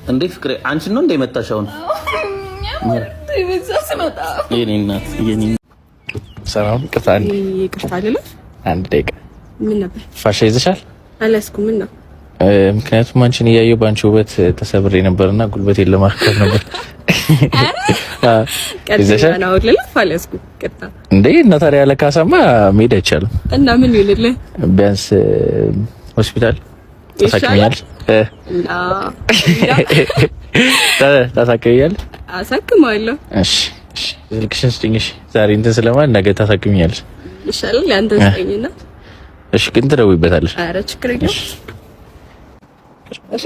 እንዴ ፍቅሬ አንቺ ነው እንደ መጣሻው ነው ሰላም ቅጣን ይቅርታ አይደለ አንድ ደቂቃ ምን ነበር ፋሻ ይዘሻል አላስኩም ምን ነው ምክንያቱም አንቺን ያየው ባንቺ ውበት ተሰብሬ ነበርና ጉልበቴን ለማርከፍ ነበር ይዘሻል እና ወለለ ፋለስኩ ቅጣ እንዴ እና ታዲያ ለካሳማ መሄድ አይቻልም እና ምን ይልልህ ቢያንስ ሆስፒታል ተሳክሚያል እና ታሳክሚያል አሳክማለሁ እሺ ልክሽን ስጥኝሽ ዛሬ እንትን ስለማን ነገ ታሳክሚያለሽ ይሻላል ያንተ ስጠኝና እሺ ግን ትደውይበታለሽ ኧረ ችግር የለም እሺ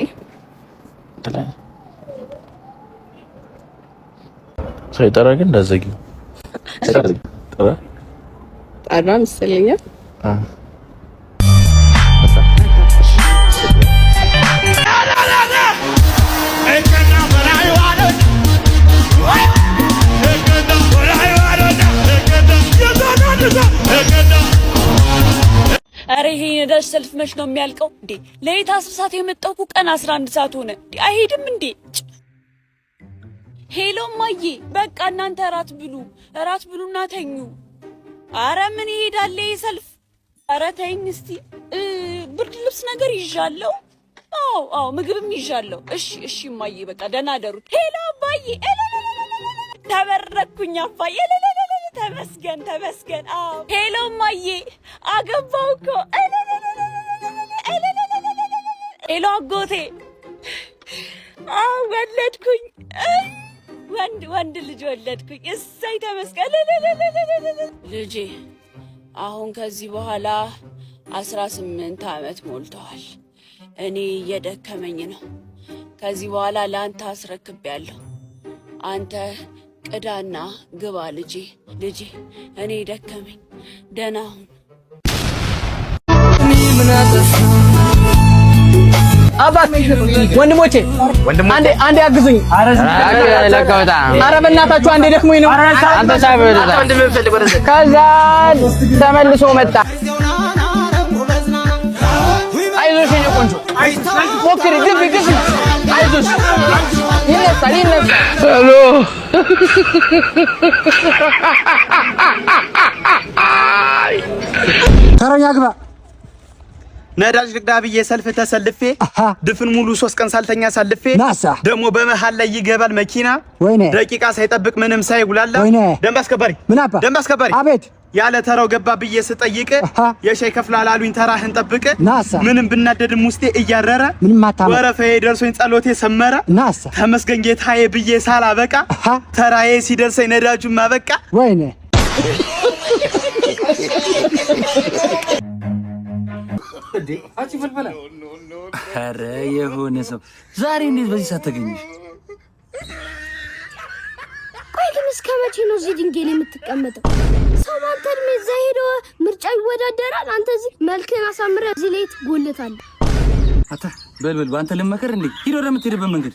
ሳይጠራ ግን እንዳትዘጊው ጠራ መሰለኝ አረ ይሄ ነዳጅ ሰልፍ መች ነው የሚያልቀው እንዴ? ለይታ 10 ሰዓት የመጣው ቀን 11 ሰዓት ሆነ እንዴ? አይሄድም እንዴ? ሄሎ ማዬ፣ በቃ እናንተ እራት ብሉና ተኙ። አረ ምን ይሄዳል ይሄ ሰልፍ? አረ ተይኝ እስቲ። ብርድ ልብስ ነገር ይዣለሁ። አዎ ምግብም ይዣለሁ። እሺ ማዬ፣ በቃ ደህና አደሩ። ሄሎ አባዬ፣ ተበረኩኝ አባዬ። ተመስገን። አዎ ሄሎ ማዬ፣ አገባው እኮ። ሄሎ አጎቴ፣ ወለድኩኝ። ወንድ ልጅ ወለድኩኝ። እሰይ ተመስገን። ልጄ አሁን ከዚህ በኋላ 18 ዓመት ሞልተዋል። እኔ እየደከመኝ ነው። ከዚህ በኋላ ለአንተ አስረክቤያለሁ። አንተ ቅዳና ግባ ልጄ። እኔ ደከመኝ። ደህና ሁን። አባት ወንድሞቼ አንዴ አግዙኝ። ኧረ በእናታችሁ አንዴ ደክሞኝ ነው። ከዛ ተመልሶ መጣ። አይዞሽ የኔ ቆንጆ ሞክሪ፣ ግቢ አይዞሽ። ይነሳል። ሄሎ ተረኛ ግባ። ነዳጅ ልቅዳ ብዬ ሰልፍ ተሰልፌ ድፍን ሙሉ 3 ቀን ሳልተኛ ሳልፌ ደግሞ በመሃል ላይ ይገባል መኪና ደቂቃ ሳይጠብቅ ምንም ሳይጉላላ ደንብ አስከባሪ አቤት ያለ ተራው ገባ ብዬ ስጠይቅ የሻይ ከፍላል አሉኝ ተራህን ጠብቅ ምንም ብናደድም ውስጤ እያረረ ወረፈዬ ደርሶኝ ጸሎቴ ሰመረ ተመስገን ጌታዬ ብዬ ሳላበቃ ተራዬ ሲደርሰኝ ነዳጁን ማበቃ ወይኔ አቺ ፍልፈላ አረ የሆነ ሰው ዛሬ እንዴት በዚህ ሰዓት ተገኘሽ? ቆይ ግን እስከ መቼ ነው እዚህ ድንጋይ ላይ የምትቀመጠው? ሰው ባንተ እድሜ እዛ ሄዶ ምርጫ ይወዳደራል። አንተ እዚህ መልክህን አሳምረህ እዚህ ላይ ትጎልታለህ። አታ በልበል ባንተ ልመከር እንዴ? ሂዶ ወደምትሄድበት መንገድ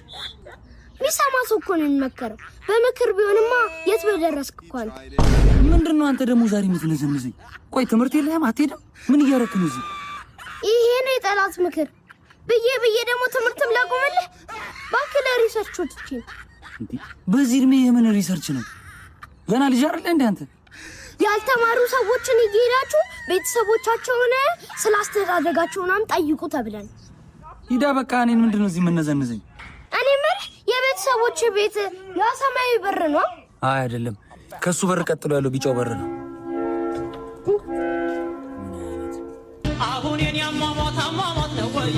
ሚሰማ ሰው እኮ ነው የሚመከረው። በምክር ቢሆንማ የት በደረስክ እኮ አንተ። ምንድነው አንተ ደግሞ ዛሬ የምትነዘንዘኝ? ቆይ ትምህርት የለህም አትሄድም? ምን እያደረክ ነው እዚህ? ይሄ ነው የጠላት ምክር ብዬ ደግሞ ትምህርትም ላቆምልህ ባክለ ሪሰርቾች እንዴ? በዚህ እድሜ የምን ሪሰርች ነው? ገና ልጅ አይደል እንዴ አንተ? ያልተማሩ ሰዎችን እየሄዳችሁ ቤተሰቦቻቸውን ስላስተዳደጋቸውናም ጠይቁ ተብለን ሂዳ በቃ እኔን ምንድነው እዚህ የምነዘንዘኝ? እኔ ማለት የቤተሰቦች ቤት ያ ሰማያዊ በር ነው። አይ አይደለም፣ ከሱ በር ቀጥሎ ያለው ቢጫው በር ነው። አሁን የኔ አማማት ነው ወይ